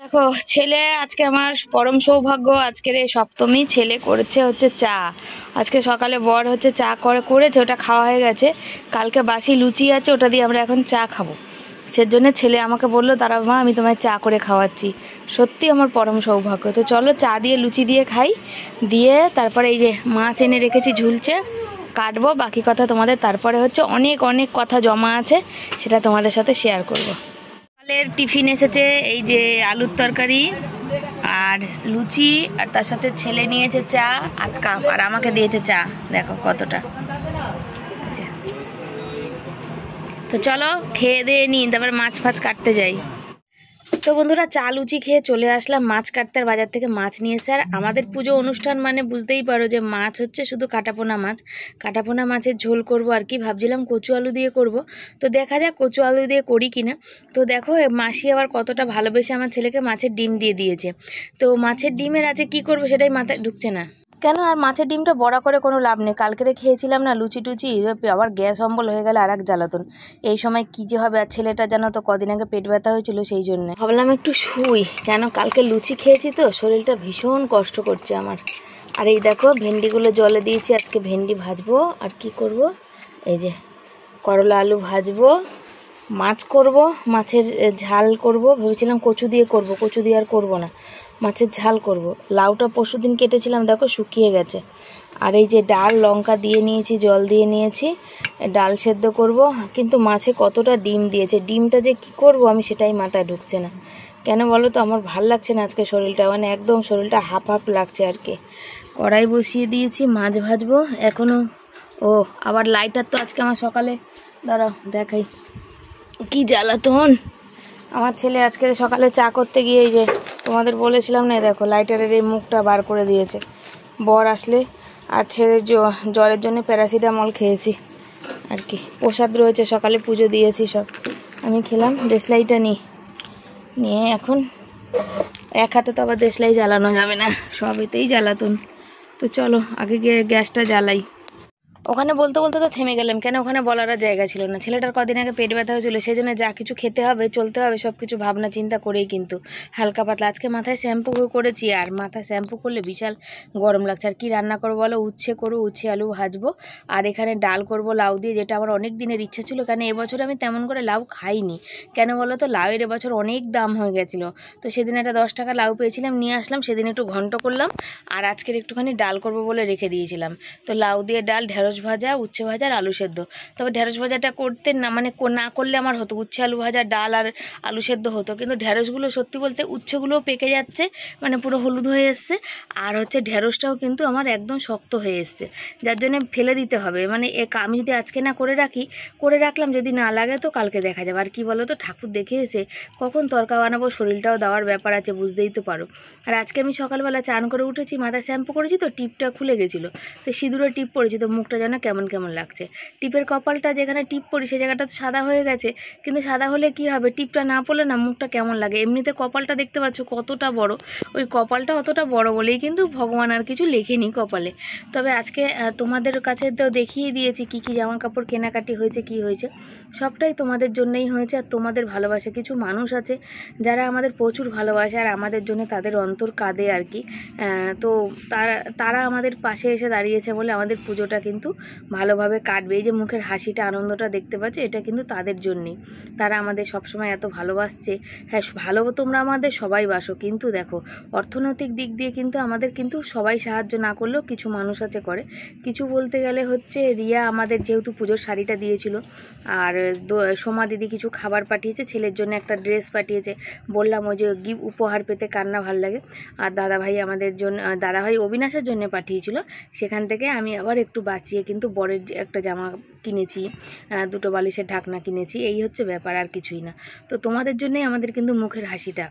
দেখো ছেলে আজকে আমার পরম সৌভাগ্য, আজকের এই সপ্তমী ছেলে করেছে হচ্ছে চা। আজকে সকালে বর হচ্ছে চা করেছে, ওটা খাওয়া হয়ে গেছে। কালকে বাসি লুচি আছে, ওটা দিয়ে আমরা এখন চা খাবো। সেজন্য ছেলে আমাকে বললো দাঁড়াও মা, আমি তোমায় চা করে খাওয়াচ্ছি। সত্যি আমার পরম সৌভাগ্য। তো চলো চা দিয়ে লুচি দিয়ে খাই, দিয়ে তারপরে এই যে মাছ এনে রেখেছি ঝুলছে, কাটবো। বাকি কথা তোমাদের তারপরে হচ্ছে অনেক অনেক কথা জমা আছে, সেটা তোমাদের সাথে শেয়ার করবো। সকালের টিফিন এসেছে এই যে আলুর তরকারি আর লুচি, আর তার সাথে ছেলে নিয়েছে চা আধ কাপ, আর আমাকে দিয়েছে চা দেখো কতটা। তো চলো খেয়ে দিয়ে নিই, তারপর মাছ ফাছ কাটতে যাই। তো বন্ধুরা চা লুচি খেয়ে চলে আসলাম মাছ কাটতে, আর বাজার থেকে মাছ নিয়ে এসে। আর আমাদের পুজো অনুষ্ঠান মানে বুঝতেই পারো যে মাছ হচ্ছে শুধু কাটাপোনা মাছ। কাটাপোনা মাছের ঝোল করব আর কি, ভাবছিলাম কচু আলু দিয়ে করব। তো দেখা যাক কচু আলু দিয়ে করি কিনা। তো দেখো মাসি আবার কতটা ভালোবেসে আমার ছেলেকে মাছের ডিম দিয়ে দিয়েছে। তো মাছের ডিমের আছে কি করব সেটাই মাথায় ঢুকছে না কেন। আর মাছের ডিমটা বড়া করে কোনো লাভ নেই, কালকেরে খেয়েছিলাম না লুচি টুচি, আবার গ্যাস অম্বল হয়ে গেলে আর এক জ্বালাতন। এই সময় কী যে হবে। আর ছেলেটা জানো তো কদিন আগে পেট ব্যথা হয়েছিল, সেই জন্য ভাবলাম একটু শুই, কেন কালকে লুচি খেয়েছি তো শরীরটা ভীষণ কষ্ট করছে আমার। আর এই দেখো ভেন্ডিগুলো জলে দিয়েছি, আজকে ভেন্ডি ভাজবো। আর কি করব, এই যে করলা আলু ভাজবো, মাছ করব, মাছের ঝাল করব। ভেবেছিলাম কচু দিয়ে করব, কচু দিয়ে আর করব না, মাছের ঝাল করব। লাউটা পরশুদিন কেটেছিলাম দেখো শুকিয়ে গেছে। আর এই যে ডাল লঙ্কা দিয়ে নিয়েছি, জল দিয়ে নিয়েছি, ডাল সেদ্ধ করব। কিন্তু মাছে কতটা ডিম দিয়েছে, ডিমটা যে কি করব আমি সেটাই মাথায় ঢুকছে না। কেন বলো তো, আমার ভাল লাগছে না আজকে শরীরটা, মানে একদম শরীরটা হাফ হাফ লাগছে আর কি। কড়াই বসিয়ে দিয়েছি, মাছ ভাজবো এখনও। ও আবার লাইটার তো আজকে আমার সকালে, দাঁড়াও দেখাই কি জ্বালাতন। আমার ছেলে আজকে সকালে চা করতে গিয়ে এই যে তোমাদের বলেছিলাম না, দেখো লাইটারের এই মুখটা বার করে দিয়েছে। বর আসলে আর ছেলের জ্বরের জন্য প্যারাসিটামল খেয়েছি আর কি। প্রসাদ রয়েছে, সকালে পুজো দিয়েছি সব আমি খেলাম। দেশলাইটা নিয়ে এখন এক হাতে তো আবার দেশলাই জ্বালানো যাবে না, সব এতেই জ্বালাতুন। তো চলো আগে গিয়ে গ্যাসটা জ্বালাই। ওখানে বলতে বলতে তো থেমে গেলাম, কেন ওখানে বলার জায়গা ছিল না। ছেলেটার কদিন আগে পেট ব্যথা হয়েছিল, সেই জন্য যা কিছু খেতে হবে চলতে হবে সব কিছু ভাবনা চিন্তা করেই কিন্তু হালকা পাতলা। আজকে মাথায় শ্যাম্পু করেছি, আর মাথায় শ্যাম্পু করলে বিশাল গরম লাগছে। আর কি রান্না করবো বলো, উচ্ছে করবো, উচ্ছে আলু ভাজবো। আর এখানে ডাল করব লাউ দিয়ে, যেটা আমার অনেক দিনের ইচ্ছা ছিল। কেন এবছর আমি তেমন করে লাউ খাইনি, কেন বলো তো লাউয়ের এবছর অনেক দাম হয়ে গেছিলো। তো সেদিন একটা 10 টাকা লাউ পেয়েছিলাম, নিয়ে আসলাম, সেদিন একটু ঘন্ট করলাম। আর আজকের একটুখানি ডাল করব বলে রেখে দিয়েছিলাম। তো লাউ দিয়ে ডাল, ঢেঁড়স ভাজা, উচ্ছে ভাজা আর আলু সেদ্ধ। তবে ঢেঁড়স ভাজাটা করতে না মানে না করলে আমার হতো, উচ্ছে আলু ভাজা, ডাল আর আলু সেদ্ধ হতো। কিন্তু ঢেঁড়সগুলো সত্যি বলতে উচ্ছেগুলোও পেকে যাচ্ছে, মানে পুরো হলুদ হয়ে এসছে। আর হচ্ছে ঢেঁড়সটাও কিন্তু আমার একদম শক্ত হয়ে এসছে, যার জন্য ফেলে দিতে হবে। মানে আমি যদি আজকে না করে রাখলাম, যদি না লাগে তো কালকে দেখা যাবে। আর কি বলো তো, ঠাকুর দেখে এসে কখন তরকা বানাবো, শরীরটাও দেওয়ার ব্যাপার আছে, বুঝতেই তো পারো। আর আজকে আমি সকালবেলা চান করে উঠেছি, মাথা শ্যাম্পু করেছি, তো টিপটা খুলে গেছিলো, তো সিঁদুরের টিপ পড়েছি, তো মুখটা যেন কেমন কেমন লাগছে। টিপের কপালটা যেখানে টিপ পড়ি সেই জায়গাটা তো সাদা হয়ে গেছে, কিন্তু সাদা হলে কি হবে, টিপটা না পড়লে না মুখটা কেমন লাগে। এমনিতে কপালটা দেখতে পাচ্ছ কতটা বড়, ওই কপালটা অতটা বড় বলেই কিন্তু ভগবান আর কিছু লেখেনি কপালে। তবে আজকে তোমাদের কাছে তো দেখিয়ে দিয়েছি কি কি জামা কাপড় কেনাকাটি হয়েছে, কি হয়েছে, সবটাই তোমাদের জন্যই হয়েছে। আর তোমাদের ভালোবাসা, কিছু মানুষ আছে যারা আমাদের প্রচুর ভালোবাসে, আর আমাদের জন্য তাদের অন্তর কাঁদে আর কি। তো তারা আমাদের পাশে এসে দাঁড়িয়েছে বলে আমাদের পুজোটা কিন্তু ভালোভাবে কাটবে। এই যে মুখের হাসিটা, আনন্দটা দেখতে পাচ্ছ, এটা কিন্তু তাদের জন্যেই। তারা আমাদের সবসময় এত ভালোবাসছে। হ্যাঁ ভালো তোমরা আমাদের সবাই বাসো, কিন্তু দেখো অর্থনৈতিক দিক দিয়ে কিন্তু আমাদের কিন্তু সবাই সাহায্য না করলেও কিছু মানুষ আছে করে। কিছু বলতে গেলে হচ্ছে রিয়া আমাদের যেহেতু পুজোর শাড়িটা দিয়েছিল, আর সোমা দিদি কিছু খাবার পাঠিয়েছে, ছেলের জন্য একটা ড্রেস পাঠিয়েছে। বললাম ওই যে উপহার পেতে কান্না ভাল লাগে। আর দাদাভাই আমাদের জন্য, দাদাভাই অবিনাশের জন্য পাঠিয়েছিল, সেখান থেকে আমি আবার একটু বাঁচিয়ে কিন্তু বরের একটা জামা কিনেছি, দুটো বালিশের ঢাকনা কিনেছি। এই হচ্ছে ব্যাপার, আর কিছুই না। তো তোমাদের জন্যই আমাদের কিন্তু মুখের হাসিটা,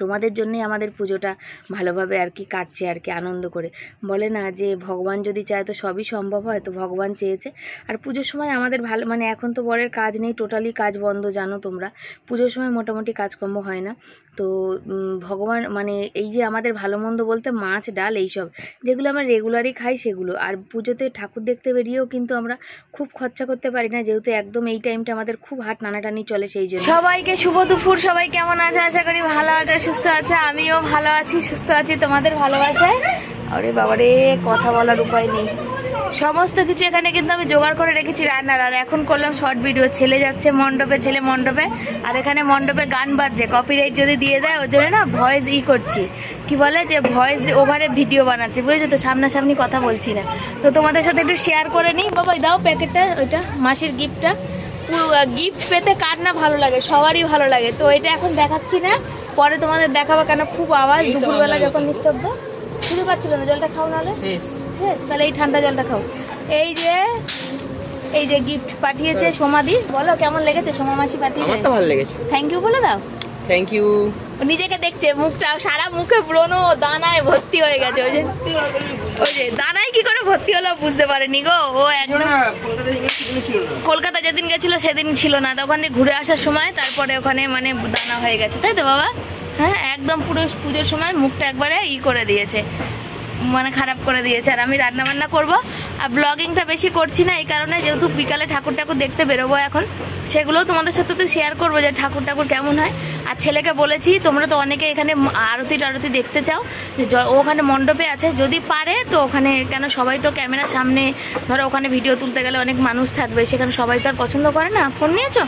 তোমাদের জন্যই আমাদের পুজোটা ভালোভাবে আর কি কাটছে আর কি, আনন্দ করে। বলে না যে ভগবান যদি চায় তো সবই সম্ভব হয়, তো ভগবান চেয়েছে। আর পুজোর সময় আমাদের ভালো, মানে এখন তো বরের কাজ নেই, টোটালি কাজ বন্ধ জানো তোমরা, পুজোর সময় মোটামুটি কাজকর্ম হয় না। তো ভগবান মানে এই যে আমাদের ভালো মন্দ বলতে মাছ ডাল এইসব যেগুলো আমরা রেগুলারই খাই সেগুলো। আর পুজোতে ঠাকুর দেখতে বেরিয়েও কিন্তু আমরা খুব খরচা করতে পারি না, যেহেতু একদম এই টাইমটা আমাদের খুব হাট টানাটানি চলে, সেই জন্য। সবাইকে শুভ দুপুর, সবাই কেমন আছে, আশা করি ভালো আছে সুস্থ আছো, আমিও ভালো আছি, সুস্থ আছি তোমাদের ভালোবাসায়। আরে বাবারে, কথা বলার উপায় নেই। সমস্ত কিছু এখানে কিন্তু আমি জোগাড় করে রেখেছি রান্নার। আর এখন করলাম শর্ট ভিডিও। ছেলে যাচ্ছে মণ্ডপে, ছেলে মণ্ডপে, আর এখানে মণ্ডপে গান বাজছে। কপিরাইট যদি দিয়ে দেয় ওই জন্য না ভয়েস করছি, কি বলে যে ভয়েস ওভারে ভিডিও বানাচ্ছি, বুঝেছো তো, সামনাসামনি কথা বলছি না। তো তোমাদের সাথে একটু শেয়ার করে নিই। বাবা দাও প্যাকেটটা, ওইটা মাসির গিফটটা। গিফট পেতে কার না ভালো লাগে, সবারই ভালো লাগে। তো এটা এখন দেখাচ্ছি না, পরে তোমাদের দেখাবো। কেন খুব আওয়াজ, দুপুরবেলা যখন নিস্তব্ধ, শুরু পাচ্ছিল না। জলটা খাও, নাহলে শেষ। তাহলে এই ঠান্ডা জলটা খাও। এই যে গিফট পাঠিয়েছে সোমাদি। বলো কেমন লেগেছে? সোমা মাসি পাঠিয়েছে। আমার তো ভালো লেগেছে। থ্যাংক ইউ বলে দাও। Thank you. নিজেকে দেখছে, মুখটা সারা মুখে ব্রণ দানায় ভর্তি হয়ে গেছে। ওই যে দানায় কি করে ভর্তি হলো বুঝতে পারেনি গো। ও একদম কলকাতা যেদিন গেছিল সেদিন ছিল না, তখন ঘুরে আসার সময় তারপরে ওখানে মানে দানা হয়ে গেছে, তাই তো বাবা? হ্যাঁ, একদম পুরো পুজোর সময় মুখটা একবারে করে দিয়েছে, মানে খারাপ করে দিয়েছে। আর আমি রান্না বান্না করবো, আর ব্লগিংটা বেশি করছি না এই কারণে, যেহেতু বিকালে ঠাকুর দেখতে বেরোবো এখন, সেগুলোও তোমাদের সাথে তো শেয়ার করবো যে ঠাকুর কেমন হয়। আর ছেলেকে বলেছি, তোমরা তো অনেকে এখানে আরতি দেখতে চাও, ওখানে মণ্ডপে আছে, যদি পারে তো ওখানে, কেন সবাই তো ক্যামেরার সামনে, ধরো ওখানে ভিডিও তুলতে গেলে অনেক মানুষ থাকবে, সেখানে সবাই তো আর পছন্দ করে না। ফোন নিয়েছো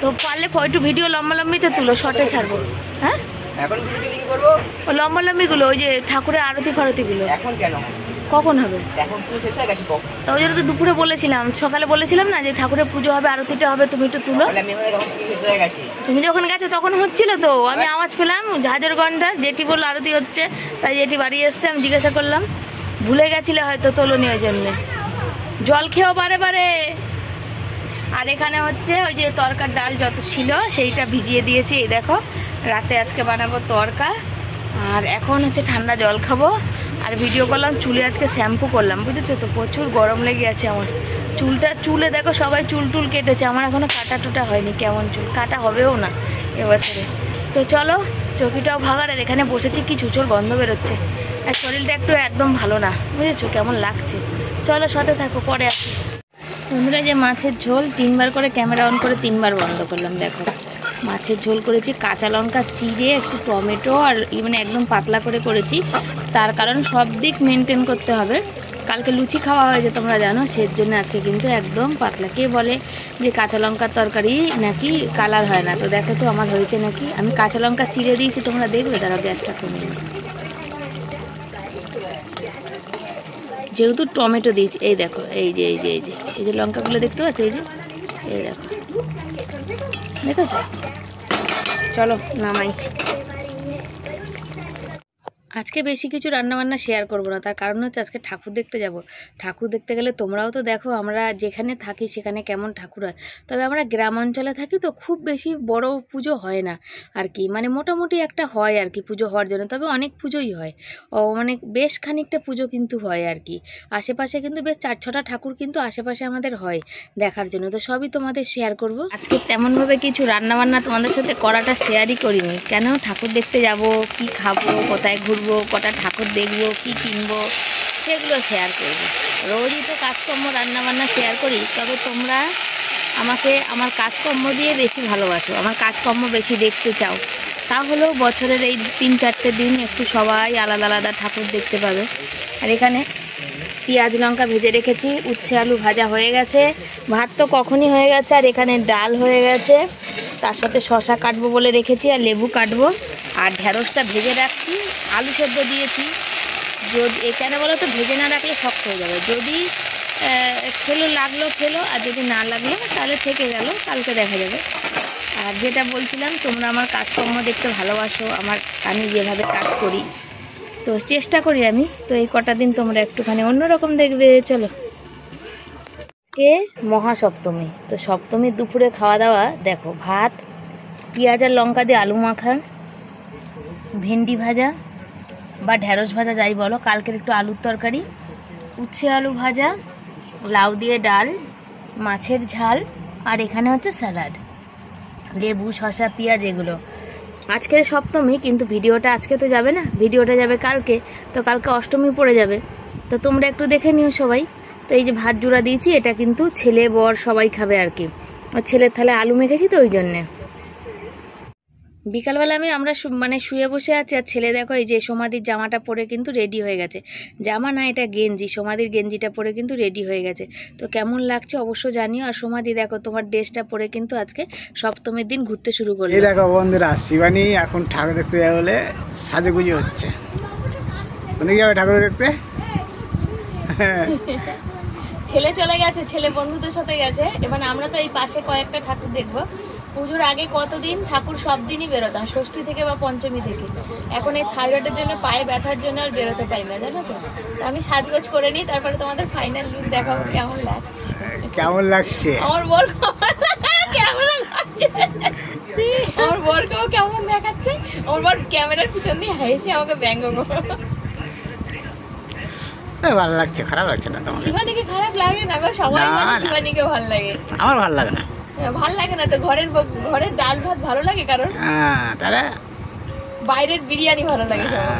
তো পারলে একটু ভিডিও লম্বালম্বিতে তুলো, শর্টে ছাড়বো। হ্যাঁ, এখন ভিডিও কি করব? ও লম্বালম্বি গুলো, ওই যে ঠাকুরের আরতি ফারতি গুলো। এখন কেন? কখন হবে? এখন পুজো শেষ হয়ে গেছে। তো ওই জন্য তো দুপুরে বলেছিলাম, সকালে বলেছিলাম না যে ঠাকুরের পুজো হবে, আরতিটা হবে, তুমি একটু তুলো। তুমি যখন গেছো তখন হচ্ছিল তো, আমি আওয়াজ পেলাম ঝাঁঝর ঘন্টা। জেঠি বললো আরতি হচ্ছে, তাই জেঠি বাড়ি এসছে, আমি জিজ্ঞাসা করলাম, ভুলে গেছিলে হয়তো, তোলনি ওই জন্যে। জল খেয়েও বারে। আর এখানে হচ্ছে ওই যে তরকার ডাল যত ছিল সেইটা ভিজিয়ে দিয়েছি, এই দেখো। রাতে আজকে বানাবো তরকা। আর এখন হচ্ছে ঠান্ডা জল খাবো। আর ভিডিও করলাম, চুলে আজকে শ্যাম্পু করলাম, বুঝেছো তো, প্রচুর গরম লেগে আছে আমার চুলে দেখো সবাই চুল কেটেছে, আমার এখনো কাটা হয়নি। কেমন চুল, কাটা হবেও না এবছরে। তো চলো, চকিটাও ভাগার। আর এখানে বসেছি, কি চুচোর গন্ধ বেরোচ্ছে, আর শরীরটা একদম ভালো না, বুঝেছো কেমন লাগছে। চলো সাথে থাকো, পরে আসি। বন্ধুরা, যে মাছের ঝোল 3বার করে ক্যামেরা অন করে 3বার বন্ধ করলাম। দেখো মাছের ঝোল করেছি, কাঁচা লঙ্কা চিড়ে, একটু টমেটো, আর মানে একদম পাতলা করে করেছি। তার কারণ সব দিক মেনটেন করতে হবে। কালকে লুচি খাওয়া হয়েছে তোমরা জানো, সের জন্য আজকে কিন্তু একদম পাতলা। কে বলে যে কাঁচা লঙ্কার তরকারি নাকি কালার হয় না, তো দেখো তো আমার হয়েছে নাকি। আমি কাঁচা লঙ্কা চিড়ে দিয়েছি, তোমরা দেখবে। তারা গ্যাসটা কমিয়ে, যেহেতু টমেটো দিয়েছি। এই দেখো, এই যে লঙ্কাগুলো দেখতে পাচ্ছ, এই দেখো, দেখেছো? চলো নামাই। আজকে বেশি কিছু রান্নাবান্না শেয়ার করবো না, তার কারণ হচ্ছে আজকে ঠাকুর দেখতে যাব। ঠাকুর দেখতে গেলে তোমরাও তো দেখো আমরা যেখানে থাকি সেখানে কেমন ঠাকুর হয়। তবে আমরা গ্রাম অঞ্চলে থাকি তো খুব বেশি বড় পুজো হয় না আর কি, মানে মোটামুটি একটা হয় আর কি পুজো হওয়ার জন্য। তবে অনেক পুজোই হয়, মানে বেশ খানিকটা পুজো কিন্তু হয় আর কি। আশেপাশে কিন্তু বেশ 4-6টা ঠাকুর কিন্তু আশেপাশে আমাদের হয় দেখার জন্য। তো সবই তোমাদের শেয়ার করব। আজকে তেমনভাবে কিছু রান্নাবান্না তোমাদের সাথে করাটা শেয়ারই করিনি, কেন ঠাকুর দেখতে যাব, কি খাবো, কোথায় ঘুরবো, কটা ঠাকুর দেখবো, কি কিনবো, সেগুলো শেয়ার করবো। রোজই তো কাজকর্ম রান্নাবান্না শেয়ার করি, তবে তোমরা আমাকে আমার কাজকর্ম দিয়ে বেশি ভালোবাসো, আমার কাজকর্ম বেশি দেখতে চাও। তাহলেও বছরের এই 3-4টে দিন একটু সবাই আলাদা আলাদা ঠাকুর দেখতে পাবে। আর এখানে পেঁয়াজ লঙ্কা ভেজে রেখেছি, উচ্ছে আলু ভাজা হয়ে গেছে, ভাত তো কখনই হয়ে গেছে, আর এখানে ডাল হয়ে গেছে, তার সাথে শশা কাটবো বলে রেখেছি, আর লেবু কাটবো, আর ঢ্যাঁড়সটা ভেজে রাখছি, আলু সেদ্ধ দিয়েছি। যদি কেন বলো তো, ভেজে না রাখলে শক্ত হয়ে যাবে, যদি খেলো, আর যদি না লাগলো তাহলে থেকে গেল, কালকে দেখা যাবে। আর যেটা বলছিলাম, তোমরা আমার কাজকর্ম দেখতে ভালোবাসো, আমি যেভাবে কাজ করি, তো চেষ্টা করি আমি, তো এই কটা দিন তোমরা একটুখানি অন্যরকম দেখবে। চলো, কে মহাসপ্তমী, তো সপ্তমীর দুপুরে খাওয়া দাওয়া দেখো, ভাত, পেঁয়াজ আর লঙ্কা দিয়ে আলু মাখা, ভেন্ডি ভাজা বা ঢ্যাঁড়স ভাজা যাই বলো, কালকের একটু আলুর তরকারি, উচ্ছে আলু ভাজা, লাউ দিয়ে ডাল, মাছের ঝাল, আর এখানে হচ্ছে স্যালাড, লেবু, শশা, পেঁয়াজ, এগুলো। আজকের সপ্তমী, কিন্তু ভিডিওটা আজকে তো যাবে না, ভিডিওটা যাবে কালকে, তো কালকে অষ্টমী পড়ে যাবে, তো তোমরা একটু দেখে নিও সবাই। তো এই যে ভাত জোড়া দিয়েছি, এটা কিন্তু ছেলে বর সবাই খাবে আর কি, আর ছেলের থালে আলু মেখেছি তো ওই জন্যে। বিকালবেলা আমরা মানে শুয়ে বসে আছি, আর ছেলে দেখো এই যে সমাধির জামাটা পরে কিন্তু রেডি হয়ে গেছে। জামা না, এটা গেঞ্জি, সমাধির গেঞ্জিটা পরে কিন্তু রেডি হয়ে গেছে। তো কেমন লাগছে অবশ্য জানিও। আর সমাধি দেখো তোমার ড্রেসটা পরে কিন্তু আজকে সপ্তমীর দিন ঘুরতে শুরু করলো। এই দেখো বন্ধুরা, শিবানী এখন ঠাকুর দেখতে যাবে বলে সাজুগুজু হচ্ছে। কোথায় যাবে ঠাকুর দেখতে? ছেলে চলে গেছে, ছেলে বন্ধুদের সাথে গেছে। এবার আমরা তো এই পাশে কয়েকটা ঠাকুর দেখবো। পুজোর আগে কতদিন ঠাকুর সব দিনই বেরোতাম, ষষ্ঠী থেকে বা পঞ্চমী থেকে। এখন এই থাইরয়েডের জন্য, পায়ে ব্যথার জন্য আর বেরোতে পারি না, জানো তো। আমি সাজগোজ করে নিই, তারপরে তোমাদের ফাইনাল লুক দেখাবো কেমন লাগছে। কেমন লাগছে? আমার বর কেমন লাগছে, আমার বরকেও কেমন দেখাচ্ছে। আমার বর ক্যামেরার পিছন দিয়ে হেসে আমাকে ব্যঙ্গ করে। ভালো লাগছে, খারাপ লাগছে না তোমার? শিবানীকে খারাপ লাগে না গো, সবাই বলে শিবানীকে ভালো লাগে। আমার ভালো লাগে না। ভাল লাগে না তো, ঘরের ডাল ভাত ভালো লাগে কারণ, তাহলে বাইরের বিরিয়ানি ভালো লাগে সবার।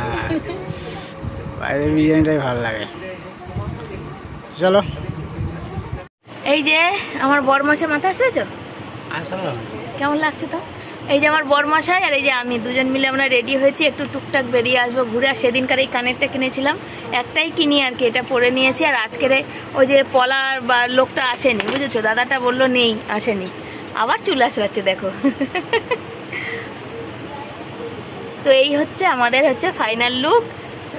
বাইরের বিরিয়ানিটাই ভালো লাগে। চলো, এই যে আমার বরমশাই মাথা আসতেছ, আসলো কেমন লাগছে তো? এই যে আমার বরমশাই আর এই যে আমি দুজন মিলে আমরা রেডি হয়েছি, একটু টুকটাক বেরিয়ে আসবো ঘুরে। আর সেদিনকার এই কানেরটা কিনেছিলাম, একটাই কিনি আর কি, এটা পরে নিয়েছি। আর আজকের ওই যে পলার বা লোকটা আসেনি, বুঝেছো, দাদাটা বললো নেই, আসেনি, আবার চুল আসলাচ্ছে দেখো। তো এই হচ্ছে আমাদের ফাইনাল লুক।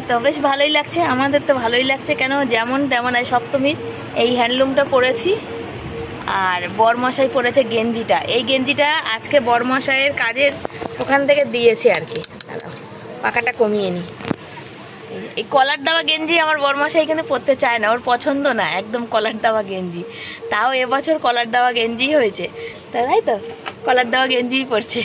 তো বেশ ভালোই লাগছে, আমাদের তো ভালোই লাগছে, কেন যেমন তেমন। সপ্তমীর এই হ্যান্ডলুমটা পরেছি, আর বরমশাই পরেছে গেঞ্জিটা। এই গেঞ্জিটা আজকে বরমশাইয়ের কাজের ওখান থেকে দিয়েছে আর কি। পাকাটা কমিয়ে নি। এই কলার দেওয়া গেঞ্জি আমার বরমশাই এখানে পরতে চায় না, ওর পছন্দ না একদম কলার দেওয়া গেঞ্জি। তাও এবছর কলার দেওয়া গেঞ্জি হয়েছে, তাই তো কলার দেওয়া গেঞ্জিই পরছে।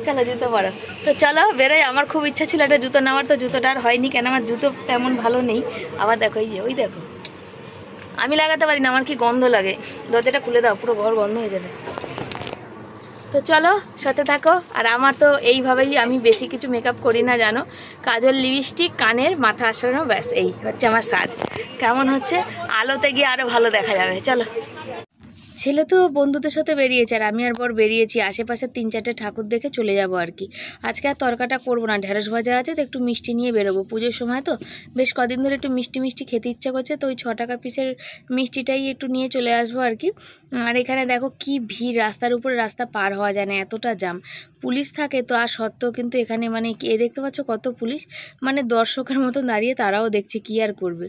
চলো জুতো পরো। তো চলো বেরোয়। আমার খুব ইচ্ছা ছিল একটা জুতো নেওয়ার, তো জুতোটা আর হয়নি, কেন আমার জুতো তেমন ভালো নেই। আবার দেখো এই যে, ওই দেখো, আমি লাগাতে পারি না, আমার কি গন্ধ লাগে। দরজাটা খুলে দাও, পুরো ঘর গন্ধ হয়ে যাবে। তো চলো সাথে থাকো। আর আমার তো এইভাবেই, আমি বেশি কিছু মেকআপ করি না জানো, কাজল, লিপস্টিক, কানের, মাথা আসানো, ব্যাস এই হচ্ছে আমার সাজ। কেমন হচ্ছে? আলোতে গিয়ে আরো ভালো দেখা যাবে। চলো। ছেলে তো বন্ধুদের সাথে বেরিয়েছে, আর আমি আর বর বেরিয়েছি আশেপাশে 3-4টে ঠাকুর দেখে চলে যাব আর কি। আজকে আর তরকাটা করবো না, ঢেঁড়স ভাজা আছে, তো একটু মিষ্টি নিয়ে বেরোবো। পুজোর সময় তো বেশ কদিন ধরে একটু মিষ্টি মিষ্টি খেতে ইচ্ছা করছে, তো ওই 6 টাকা পিসের মিষ্টিটাই একটু নিয়ে চলে আসবো আর কি। আর এখানে দেখো কি ভিড়, রাস্তার উপরে রাস্তা পার হওয়া যায় না, এতটা জাম। পুলিশ থাকে তো, আর সত্ত্বেও কিন্তু এখানে মানে এ দেখতে পাচ্ছ কত পুলিশ, মানে দর্শকের মতন দাঁড়িয়ে তারাও দেখছে, কি আর করবে।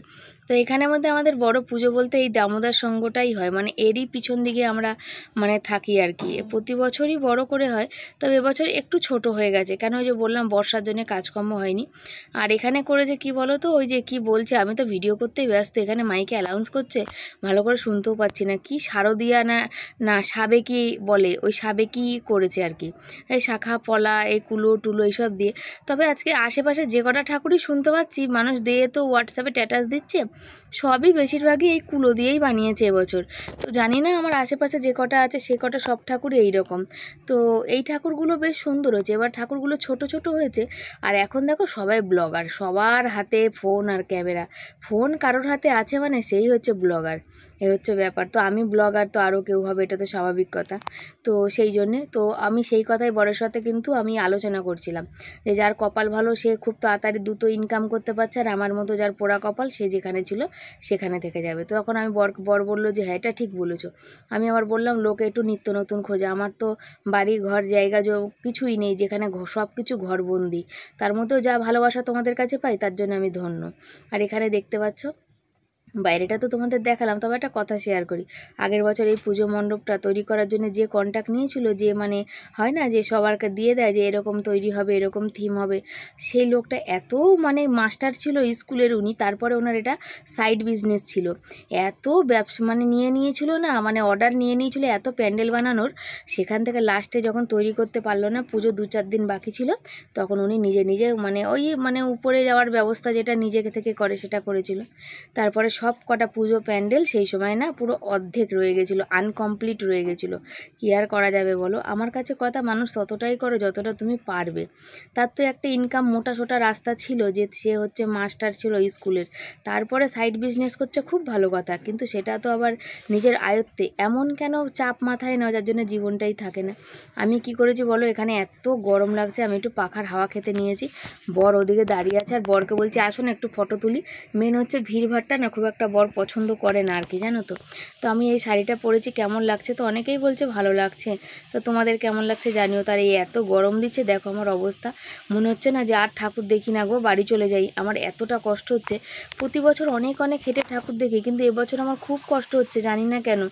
তো এখানের মধ্যে আমাদের বড় পুজো বলতে এই দামোদর সঙ্গটাই হয়, মানে এরই পিছন দিকে আমরা মানে থাকি আর কি। প্রতি বছরই বড় করে হয়, তবে এবছর একটু ছোট হয়ে গেছে, কেন ওই যে বললাম বর্ষার জন্য কাজকর্ম হয়নি। আর এখানে করেছে কি বলো তো, ওই যে কি বলছে, আমি তো ভিডিও করতেই ব্যস্ত, এখানে মাইকে অ্যানাউন্স করছে, ভালো করে শুনতেও পাচ্ছি না। কি শারদিয়া না সাবেকি বলে, ওই সাবেকি করেছে আর কি, এই শাখা পলা, এই কুলো টুলো এইসব দিয়ে। তবে আজকে আশেপাশে যে কটা ঠাকুরই শুনতে পাচ্ছি, মানুষ দিয়ে তো হোয়াটসঅ্যাপে স্ট্যাটাস দিচ্ছে, সবই বেশিরভাগই এই কুলো দিয়েই বানিয়েছে এবছর। তো জানি না, আমার আশেপাশে যে কটা আছে সে কটা সব ঠাকুরই এইরকম। তো এই ঠাকুরগুলো বেশ সুন্দর হয়েছে, এবার ঠাকুরগুলো ছোট ছোট হয়েছে। আর এখন দেখো সবাই ব্লগার, সবার হাতে ফোন আর ক্যামেরা। ফোন কারোর হাতে আছে মানে সেই হচ্ছে ব্লগার, এই হচ্ছে ব্যাপার। তো আমি ব্লগার, তো আরও কেউ হবে, এটা তো স্বাভাবিক কথা। তো সেই জন্যে তো আমি সেই কথাই বরের সাথে কিন্তু আমি আলোচনা করছিলাম, যে যার কপাল ভালো সে খুব তাড়াতাড়ি দ্রুত ইনকাম করতে পারছে, আর আমার মতো যার পোড়া কপাল সে যেখানে ছিল সেখানে থেকে যাবে। তো তখন আমি বর বললো যে হ্যাঁ এটা ঠিক বলেছো। আমি আবার বললাম লোকে একটু নিত্য নতুন খোঁজে, আমার তো বাড়ি ঘর জায়গা কিছুই নেই, যেখানে সব কিছু ঘরবন্দি, তার মধ্যেও যা ভালোবাসা তোমাদের কাছে পাই তার জন্য আমি ধন্য। আর এখানে দেখতে পাচ্ছ বাইরেটা তো তোমাদের দেখালাম, তবে একটা কথা শেয়ার করি। আগের বছর এই পুজো মণ্ডপটা তৈরি করার জন্য যে কন্ট্যাক্ট নিয়েছিল, যে মানে হয় না যে সবারকে দিয়ে দেয় যে এরকম তৈরি হবে, এরকম থিম হবে, সেই লোকটা এত মানে মাস্টার ছিল স্কুলের উনি, তারপরে ওনার এটা সাইড বিজনেস ছিল, এত ব্যবসা মানে নিয়েছিল না, মানে অর্ডার নিয়েছিল এত প্যান্ডেল বানানোর। সেখান থেকে লাস্টে যখন তৈরি করতে পারলো না, পুজো 2-4 দিন বাকি ছিল, তখন উনি নিজে মানে ওই মানে উপরে যাওয়ার ব্যবস্থা যেটা নিজে থেকে করে সেটা করেছিল। তারপরে সব কটা পুজো প্যান্ডেল সেই সময় না পুরো অর্ধেক রয়ে গেছিলো, আনকমপ্লিট রয়ে গেছিলো। কী আর করা যাবে বলো, আমার কাছে কথা মানুষ ততটাই করো যতটা তুমি পারবে। তার তো একটা ইনকাম মোটা সোটা রাস্তা ছিল, যে সে হচ্ছে মাস্টার ছিল স্কুলের, তারপরে সাইড বিজনেস করছে, খুব ভালো কথা, কিন্তু সেটা তো আবার নিজের আয়ত্তে। এমন কেন চাপ মাথায় নয় যার জন্য জীবনটাই থাকে না। আমি কি করেছি বলো, এখানে এত গরম লাগছে, আমি একটু পাখার হাওয়া খেতে নিয়েছি। বর ওদিকে দাঁড়িয়ে আছে, আর বরকে বলছি আসুন একটু ফটো তুলি। মেন হচ্ছে ভিড়ভাড়টা না খুব একটা বর পছন্দ করে না আর কি, জানো তো। তো আমি এই শাড়িটা পরেছি, কেমন লাগছে, তো অনেকেই বলছে ভালো লাগছে, তো তোমাদের কেমন লাগছে জানিও। তার এই এত গরম দিচ্ছে, দেখো আমার অবস্থা, মনে হচ্ছে না যে আর ঠাকুর দেখি না গো, বাড়ি চলে যাই। আমার এতটা কষ্ট হচ্ছে, প্রতি বছর অনেক অনেক হেঁটে ঠাকুর দেখি, কিন্তু এবছর আমার খুব কষ্ট হচ্ছে, জানি না কেন,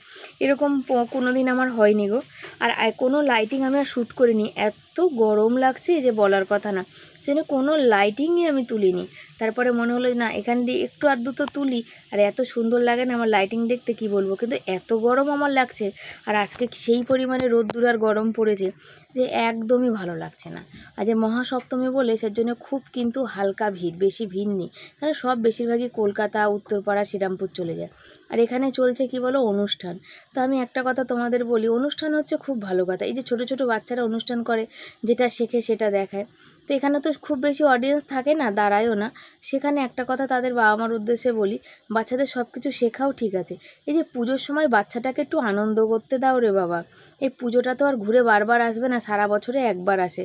এরকম কোনো দিন আমার হয়নি গো। আর কোনো লাইটিং আমি আর শ্যুট করিনি, এত গরম লাগছে যে বলার কথা না, সেজন্য কোনো লাইটিংই আমি তুলিনি। তারপরে মনে হলো না এখান দিয়ে একটু আধটু তো তুলি, আর এত সুন্দর লাগে না আমার লাইটিং দেখতে, কি বলবো। কিন্তু এত গরম আমার লাগছে, আর আজকে সেই পরিমাণে রোদ্দুর আর গরম পড়েছে যে একদমই ভালো লাগছে না। আর যে মহাসপ্তমী বলে সেজন্য খুব কিন্তু হালকা ভিড়, বেশি ভিড় নেই, কারণ সব বেশিরভাগই কলকাতা, উত্তরপাড়া, শ্রীরামপুর চলে যায়। আর এখানে চলছে কি বলো, অনুষ্ঠান। তো আমি একটা কথা তোমাদের বলি, অনুষ্ঠান হচ্ছে খুব ভালো কথা। এই যে ছোট ছোট বাচ্চারা অনুষ্ঠান করে, যেটা শেখে সেটা দেখায়, তো এখানে তো খুব বেশি অডিয়েন্স থাকে না, দাঁড়ায়ও না। সেখানে একটা কথা তাদের বাবা মার উদ্দেশ্যে বলি, বাচ্চাদের সব কিছু শেখাও ঠিক আছে, এই যে পুজোর সময় বাচ্চাটাকে একটু আনন্দ করতে দাও রে বাবা। এই পুজোটা তো আর ঘুরে বারবার আসবে না, সারা বছরে একবার আসে।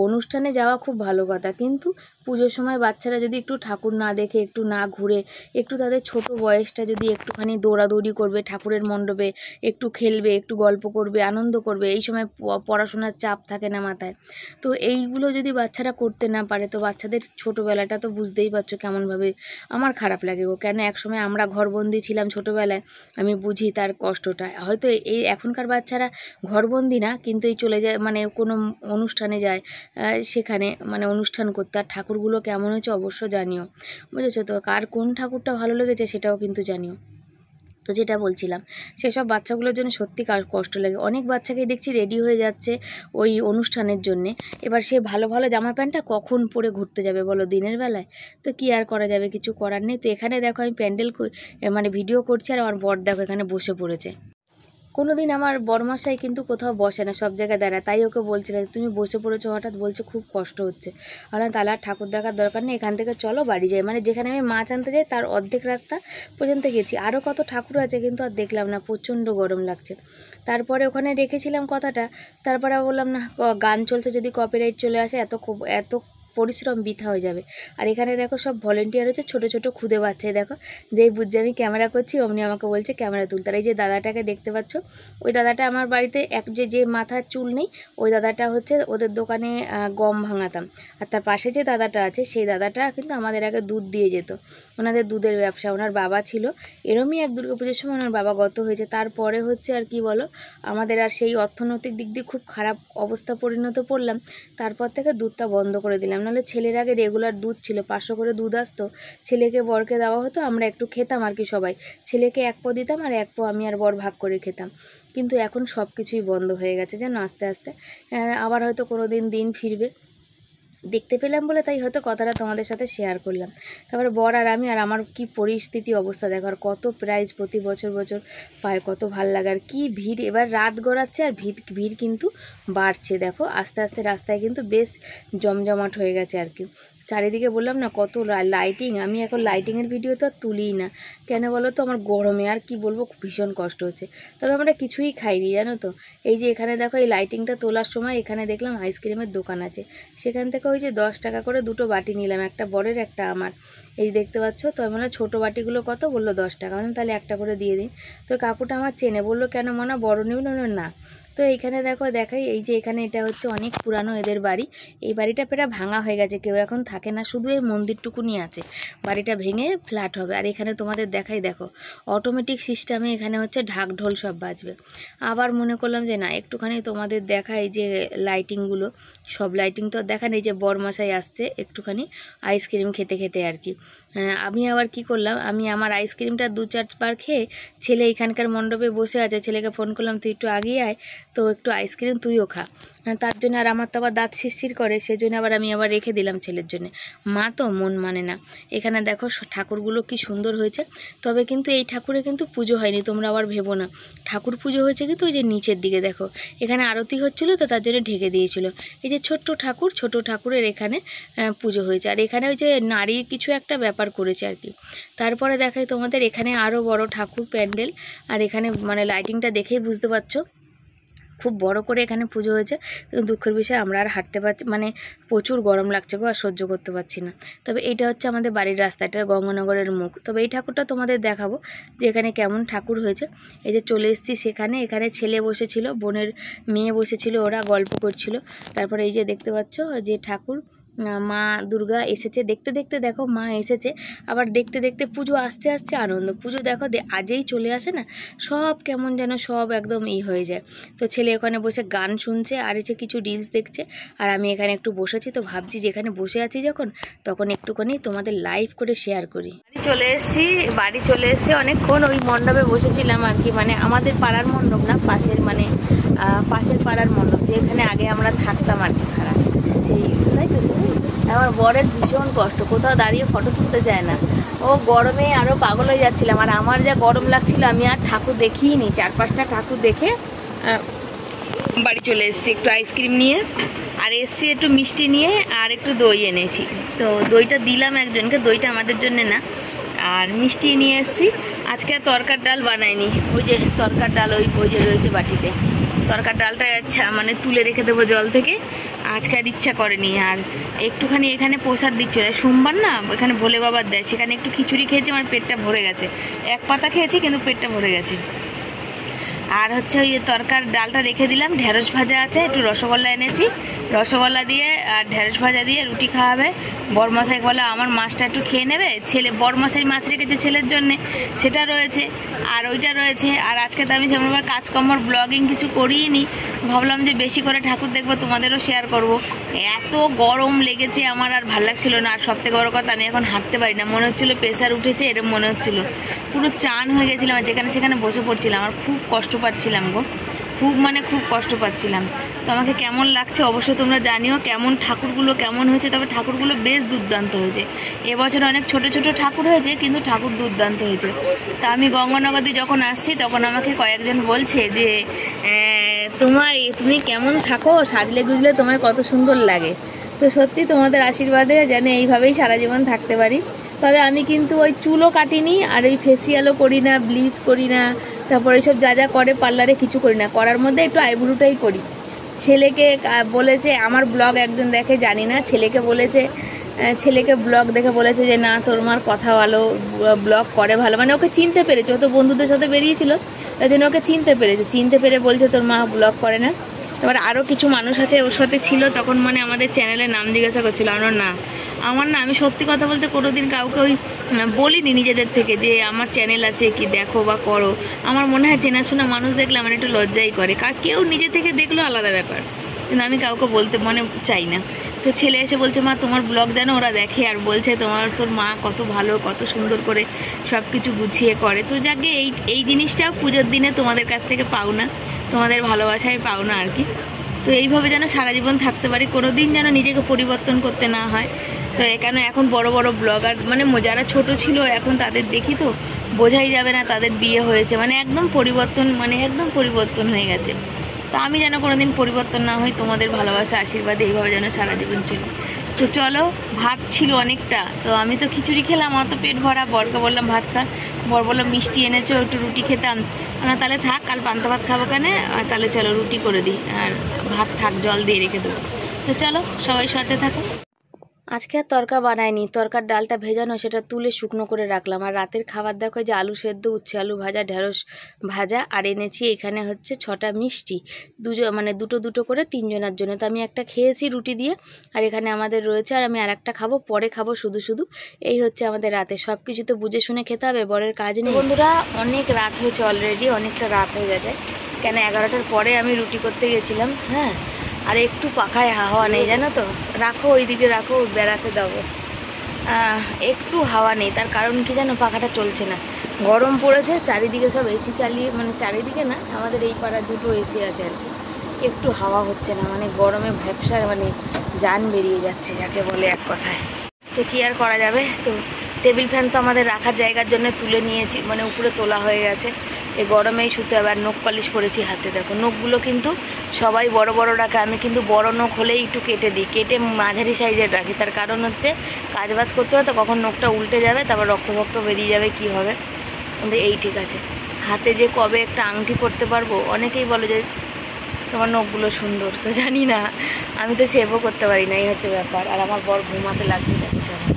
অনুষ্ঠানে যাওয়া খুব ভালো কথা, কিন্তু পুজোর সময় বাচ্চারা যদি একটু ঠাকুর না দেখে, একটু না ঘুরে, একটু তাদের ছোট বয়সটা যদি একটুখানি দৌড়াদৌড়ি করবে ঠাকুরের মণ্ডপে, একটু খেলবে, একটু গল্প করবে, আনন্দ করবে, এই সময় পড়াশোনার চাপ থাকে না মাথায়। তো এইগুলো যদি বাচ্চারা করতে না পারে, তো বাচ্চাদের ছোটোবেলাটা তো বুঝতেই পারছো কেমনভাবে আমার খারাপ লাগে গো। কেন একসময় আমরা ঘরবন্দি ছিলাম ছোটোবেলায়, আমি বুঝি তার কষ্টটা। হয়তো এই এখনকার বাচ্চারা ঘরবন্দি না, কিন্তু এই চলে যায় মানে কোনো অনুষ্ঠানে যায়, সেখানে মানে অনুষ্ঠান করতে, আর ঠাকুরগুলো কেমন হয়েছে অবশ্য জানিও, বুঝেছো তো। কার কোন ঠাকুরটা ভালো লেগেছে সেটাও কিন্তু জানিও। তো যেটা বলছিলাম, সেসব বাচ্চাগুলোর জন্য সত্যি কষ্ট লাগে। অনেক বাচ্চাকেই দেখছি রেডি হয়ে যাচ্ছে ওই অনুষ্ঠানের জন্যে, এবার সে ভালো ভালো জামা প্যান্টটা কখন পরে ঘুরতে যাবে বলো দিনের বেলায়। তো কি আর করা যাবে, কিছু করার নেই। তো এখানে দেখো আমি প্যান্ডেল মানে ভিডিও করছি, আর আমার বর দেখো এখানে বসে পড়েছে। কোনো দিন আমার বরমশাই কিন্তু কোথাও বসে না, সব জায়গায় দাঁড়ায়, তাই ওকে বলছিলাম তুমি বসে পড়েছো হঠাৎ, বলছে খুব কষ্ট হচ্ছে। আর তাহলে আর ঠাকুর দেখার দরকার নেই, এখান থেকে চলো বাড়ি যাই। মানে যেখানে আমি মাছ আনতে যাই তার অর্ধেক রাস্তা পর্যন্ত গেছি, আরও কত ঠাকুর আছে কিন্তু আর দেখলাম না, প্রচণ্ড গরম লাগছে। তারপরে ওখানে রেখেছিলাম কথাটা, তারপরে বললাম না গান চলছে, যদি কপিরাইট চলে আসে এত পরিশ্রম বৃথা হয়ে যাবে। আর এখানে দেখো সব ভলেন্টিয়ার হচ্ছে, ছোট ছোট খুদে বাচ্চাই দেখো, যেই বুঝছে আমি ক্যামেরা করছি অমনি আমাকে বলছে ক্যামেরা তুলতে। আর এই যে দাদাটাকে দেখতে পাচ্ছ, ওই দাদাটা আমার বাড়িতে যে মাথার চুল নেই, ওই দাদাটা হচ্ছে ওদের দোকানে গম ভাঙাতাম। আর তার পাশে যে দাদাটা আছে, সেই দাদাটা কিন্তু আমাদের আগে দুধ দিয়ে যেত, ওনাদের দুধের ব্যবসা, ওনার বাবা ছিল এরমই এক দুর্গাপুজোর সময় ওনার বাবা গত হয়েছে। তারপরে হচ্ছে আর কি বলো, আমাদের আর সেই অর্থনৈতিক দিক দিয়ে খুব খারাপ অবস্থা পরিণত পড়লাম, তারপর থেকে দুধটা বন্ধ করে দিলাম। নাহলে ছেলের আগে রেগুলার দুধ ছিল, 500 করে দুধ আসতো, ছেলেকে বরকে দেওয়া হতো, আমরা একটু খেতাম আর কি সবাই, ছেলেকে 1 পো দিতাম আর 1 পো আমি আর বর ভাগ করে খেতাম। কিন্তু এখন সব কিছুই বন্ধ হয়ে গেছে যেন আস্তে আস্তে। আবার হয়তো কোনো দিন ফিরবে, দেখতে পেলাম বলে তাই হয়তো কথাটা তোমাদের সাথে শেয়ার করলাম। তারপরে বর আর আমি, আর আমার কি পরিস্থিতি অবস্থা দেখো, আর কত প্রাইজ প্রতি বছর পায়, কত ভাল লাগে। আর কি ভিড়, এবার রাত গড়াচ্ছে আর ভিড় কিন্তু বাড়ছে, দেখো আস্তে আস্তে রাস্তায় কিন্তু বেশ জমজমাট হয়ে গেছে আর কি। চারিদিকে বললাম না কত লাইটিং, আমি এখন লাইটিংয়ের ভিডিও তো আর তুলিই না, কেন বলো তো, আমার গরমে আর কি বলবো ভীষণ কষ্ট হচ্ছে। তবে আমরা কিছুই খাইনি জানো তো। এই যে এখানে দেখো এই লাইটিংটা তোলার সময় এখানে দেখলাম আইসক্রিমের দোকান আছে, সেখান থেকে ওই যে 10 টাকা করে 2টো বাটি নিলাম, একটা বরের একটা আমার। এই দেখতে পাচ্ছ তো, আমি বললাম ছোটো বাটিগুলো কত, বললো 10 টাকা, মানে তাহলে একটা করে দিয়ে দিন। তো কাকুটা আমার চেনে, বললো কেন মনে বড় নেবেন না। তো এইখানে দেখো দেখাই, এই যে এখানে এটা হচ্ছে অনেক পুরানো এদের বাড়ি, এই বাড়িটা প্রায় ভাঙা হয়ে গেছে, কেউ এখন থাকে না, শুধু এই মন্দিরটুকুনি আছে, বাড়িটা ভেঙে ফ্ল্যাট হবে। আর এখানে তোমাদের দেখাই, দেখো অটোমেটিক সিস্টেমে এখানে হচ্ছে ঢাক ঢোল সব বাজবে। আবার মনে করলাম যে না একটুখানি তোমাদের দেখাই যে লাইটিংগুলো, সব লাইটিং তো দেখা নেই, যে বরমশাই আসছে একটুখানি আইসক্রিম খেতে খেতে আর কি। আমি আবার কি করলাম, আমি আমার আইসক্রিমটা 2-4 বার খেয়ে, ছেলে এখানকার মণ্ডপে বসে আছে, ছেলেকে ফোন করলাম তুই একটু আগিয়ে আয়, তো একটু আইসক্রিম তুইও খা। তার জন্য, আর আমার তো আবার দাঁত শিরশির করে, সেজন্য আমি আবার রেখে দিলাম ছেলের জন্য। মা তো মন মানে না। এখানে দেখো ঠাকুরগুলো কি সুন্দর হয়েছে। তবে কিন্তু এই ঠাকুরে কিন্তু পুজো হয়নি, তোমরা আবার ভেবো না। ঠাকুর পুজো হয়েছে কিন্তু ওই যে নিচের দিকে দেখো, এখানে আরতি হচ্ছিলো তো তার জন্য ঢেকে দিয়েছিল। এই যে ছোট্ট ঠাকুরের এখানে পুজো হয়েছে। আর এখানে ওই যে নারীর কিছু একটা ব্যাপার করেছে আর কি। তারপরে দেখাই তোমাদের এখানে আরও বড় ঠাকুর প্যান্ডেল। আর এখানে মানে লাইটিংটা দেখেই বুঝতে পারছো খুব বড় করে এখানে পুজো হয়েছে। কিন্তু দুঃখের বিষয় আমরা আর হাঁটতে পারছি, মানে প্রচুর গরম লাগছে গো, আর সহ্য করতে পারছি না। তবে এইটা হচ্ছে আমাদের বাড়ির রাস্তা, এটা গঙ্গানগরের মুখ। তবে এই ঠাকুরটা তোমাদের দেখাবো যে এখানে কেমন ঠাকুর হয়েছে। এই যে চলে এসেছি সেখানে, এখানে ছেলে বসেছিল, বোনের মেয়ে বসেছিল, ওরা গল্প করছিল। তারপরে এই যে দেখতে পাচ্ছ যে ঠাকুর মা দুর্গা এসেছে, দেখতে দেখতে দেখো মা এসেছে। আবার দেখতে দেখতে পুজো আসতে আসতে আনন্দ, পুজো দেখো আজই চলে আসে না, সব কেমন যেন সব একদম হয়ে যায়। তো ছেলে ওখানে বসে গান শুনছে আর এসে কিছু রিলস দেখছে, আর আমি এখানে একটু বসেছি। তো ভাবছি যে এখানে বসে আছি যখন, তখন একটুখানি তোমাদের লাইভ করে শেয়ার করি। বাড়ি চলে এসেছি অনেকক্ষণ, ওই মণ্ডপে বসেছিলাম আর কি, মানে আমাদের পাড়ার মণ্ডপ না, পাশের মানে পাশের পাড়ার মণ্ডপ, যে এখানে আগে আমরা থাকতাম আর কি ভাড়া, সেই তাই তো। আমার বরের ভীষণ কষ্ট, কোথাও দাঁড়িয়ে ফটো তুলতে যায় না, ও গরমে আরও পাগল হয়ে যাচ্ছিলাম। আর আমার যা গরম লাগছিল, আমি আর ঠাকুর দেখিইনি, 4-5টা ঠাকুর দেখে বাড়ি চলে এসেছি একটু আইসক্রিম নিয়ে, আর এসছি একটু মিষ্টি নিয়ে, আর একটু দই এনেছি। তো দইটা দিলাম একজনকে, দইটা আমাদের জন্য না, আর মিষ্টি নিয়ে এসছি। আজকে আর তরকার ডাল বানাইনি, ওই যে তরকার ডাল ওই যে রয়েছে বাটিতে, তরকার ডালটা আচ্ছা মানে তুলে রেখে দেবো জল থেকে, আজকে আর ইচ্ছা করেনি। আর একটুখানি এখানে প্রসাদ দিচ্ছিল, সোমবার না এখানে ভোলে বাবার দেয়, সেখানে একটু খিচুড়ি খেয়েছি, আমার পেটটা ভরে গেছে, এক পাতা খেয়েছি কিন্তু পেটটা ভরে গেছে। আর হচ্ছে ওই তরকার ডালটা রেখে দিলাম, ঢেঁড়স ভাজা আছে, একটু রসগোল্লা এনেছি, রসগোল্লা দিয়ে আর ঢেঁড়স ভাজা দিয়ে রুটি খাওয়াবে। বরমশাই বলে আমার মাছটা একটু খেয়ে নেবে, বরমশাই মাছ রেখেছে ছেলের জন্যে, সেটা রয়েছে, আর ওইটা রয়েছে। আর আজকে তো আমি সেরকম কাজকর্মর ব্লগিং কিছু করিই নি, ভাবলাম যে বেশি করে ঠাকুর দেখবো, তোমাদেরও শেয়ার করব। এত গরম লেগেছে আমার, আর ভালো লাগছিল না। আর সব থেকে বড় কথা, আমি এখন হাঁটতে পারি না, মনে হচ্ছিলো প্রেশার উঠেছে, এরকম মনে হচ্ছিলো, পুরো চান হয়ে গেছিলাম, আর যেখানে সেখানে বসে পড়ছিলাম, আর খুব কষ্ট পাচ্ছিলাম গো, খুব কষ্ট পাচ্ছিলাম। তো আমাকে কেমন লাগছে অবশ্যই তোমরা জানিও, কেমন ঠাকুরগুলো কেমন হয়েছে। তবে ঠাকুরগুলো বেশ দুর্দান্ত হয়েছে, এবছর অনেক ছোট ছোট ঠাকুর হয়েছে, কিন্তু ঠাকুর দুর্দান্ত হয়েছে। তা আমি গঙ্গানগরে যখন আসছি, তখন আমাকে কয়েকজন বলছে যে তুমি কেমন থাকো, সাজলে গুজলে তোমায় কত সুন্দর লাগে। তো সত্যি তোমাদের আশীর্বাদে যেন এইভাবেই সারা জীবন থাকতে পারি। তবে আমি কিন্তু ওই চুলও কাটিনি, আর ওই ফেসিয়ালও করি না, ব্লিচ করি না, তারপর এইসব যা যা করে পার্লারে কিছু করি না, করার মধ্যে একটু আইব্রোটাই করি। ছেলেকে বলেছে, আমার ব্লগ একজন দেখে জানি না, ছেলেকে ব্লগ দেখে বলেছে যে না তোর মার কথা ভালো, ব্লগ করে ভালো, মানে ওকে চিনতে পেরেছে, ও তো বন্ধুদের সাথে বেরিয়েছিল, তাই জন্য ওকে চিনতে পেরে বলছে তোর মা ব্লগ করে না। এবার আরও কিছু মানুষ আছে ওর সাথে ছিল, তখন মানে আমাদের চ্যানেলের নাম জিজ্ঞাসা করছিল, আমার না, আমি সত্যি কথা বলতে কোনোদিন কাউকে ওই বলিনি নিজেদের থেকে যে আমার চ্যানেল আছে, কি দেখো বা করো। আমার মনে হয় চেনাশোনা মানুষ দেখলে আমার একটু লজ্জাই করে, কেউ নিজে থেকে দেখলো আলাদা ব্যাপার, কিন্তু আমি কাউকে বলতে চাই না। তো ছেলে এসে বলছে মা তোমার ব্লগ যেন ওরা দেখে, আর বলছে তোর মা কত ভালো, কত সুন্দর করে সব কিছু গুছিয়ে করে। তো যাকে এই জিনিসটা পুজোর দিনে তোমাদের কাছ থেকে পাও না, তোমাদের ভালোবাসায় পাও না আর কি। তো এইভাবে যেন সারা জীবন থাকতে পারি, কোনো দিন যেন নিজেকে পরিবর্তন করতে না হয়। তো কেন এখন বড় বড় ব্লগার, মানে যারা ছোট ছিল এখন তাদের দেখি তো বোঝাই যাবে না তাদের বিয়ে হয়েছে, মানে একদম পরিবর্তন হয়ে গেছে। তা আমি যেন কোনোদিন পরিবর্তন না হই, তোমাদের ভালোবাসা আশীর্বাদে এইভাবে যেন সারা জীবন চলি। তো চলো, ভাত ছিল অনেকটা, তো আমি তো খিচুড়ি খেলাম, অত পেট ভরা। বরকে বললাম ভাত খা, বর বললো মিষ্টি এনেছো, একটু রুটি খেতাম না, তাহলে থাক, কাল পান্তা ভাত খাবো কেন, তাহলে চলো রুটি করে দিই, আর ভাত থাক জল দিয়ে রেখে দেবো। তো চলো সবাই সাথে থাকো। আজকে আর তরকা বানাইনি, তরকার ডালটা ভেজানো, সেটা তুলে শুকনো করে রাখলাম। আর রাতের খাবার দেখো যে আলু সেদ্ধ, উচ্ছে আলু ভাজা, ঢেঁড়স ভাজা, আর এনেছি এখানে হচ্ছে 6টা মিষ্টি, দুটো করে 3 জনের জন্য। তো আমি একটা খেয়েছি রুটি দিয়ে, আর এখানে আমাদের রয়েছে, আর আমি আর একটা খাবো, পরে খাবো শুধু। এই হচ্ছে আমাদের রাতে, সব কিছু তো বুঝে শুনে খেতে হবে, বরের কাজ নেই। বন্ধুরা অনেক রাত হয়েছে, অলরেডি অনেকটা রাত হয়ে গেছে, কেন 11টার পরে আমি রুটি করতে গেছিলাম। হ্যাঁ, আর একটু পাখায় হাওয়া নেই জানো তো, রাখো ওইদিকে রাখো, বেড়াতে দেবো, একটু হাওয়া নেই। তার কারণ কি জানো, পাখাটা চলছে না, গরম পড়েছে, চারিদিকে সব এসি চালিয়ে, মানে চারিদিকে না, আমাদের এই পাড়ার 2টো এসি আছে আর কি, একটু হাওয়া হচ্ছে না, মানে গরমে ভ্যাপসার মানে জান বেরিয়ে যাচ্ছে যাকে বলে এক কথায়। তো কি আর করা যাবে। তো টেবিল ফ্যান তো আমাদের রাখার জায়গার জন্য তুলে নিয়েছি, মানে উপরে তোলা হয়ে গেছে। এই গরমেই শুতে হবে। আর নখ পালিশ করেছি হাতে, দেখো নখগুলো কিন্তু সবাই বড় বড় রাখে, আমি কিন্তু বড় নখ হলেই একটু কেটে দিই, কেটে মাঝারি সাইজের রাখি। তার কারণ হচ্ছে কাজ বাজ করতে হয় তো কখন নখটা উল্টে যাবে, তারপর রক্ত বেরিয়ে যাবে, কি হবে। কিন্তু এই ঠিক আছে। হাতে যে কবে একটা আংটি পরতে পারবো, অনেকেই বলে যে তোমার নখগুলো সুন্দর, তো জানি না, আমি তো সেভও করতে পারি না, এই হচ্ছে ব্যাপার। আর আমার বর ঘুমাতে লাগছে, দেখো কেমন।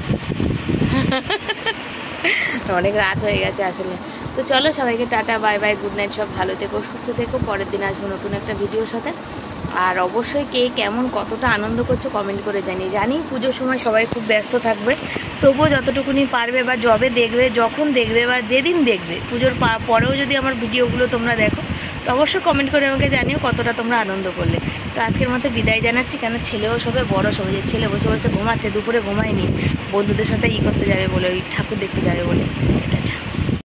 অনেক রাত হয়ে গেছে আসলে। তো চলো সবাইকে tata, bye bye, good night, সব ভালো থেকো, সুস্থ থেকো। পরের দিন আসবো নতুন একটা ভিডিওর সাথে। আর অবশ্যই কে কেমন কতটা আনন্দ করছো কমেন্ট করে জানি পুজোর সময় সবাই খুব ব্যস্ত থাকবে, তবুও যতটুকুনি পারবে বা যবে দেখবে, যখন দেখবে বা যেদিন দেখবে, পুজোর পরেও যদি আমার ভিডিওগুলো তোমরা দেখো, তো অবশ্যই কমেন্ট করে আমাকে জানিও কতটা তোমরা আনন্দ করলে। তো আজকের মতো বিদায় জানাচ্ছি, কেন ছেলেও সবে বড় সবে, যে ছেলে বসে বসে ঘুমাচ্ছে, দুপুরে ঘুমায়নি, বন্ধুদের সাথে করতে যাবে বলে, ওই ঠাকুর দেখতে যাবে বলে। এটা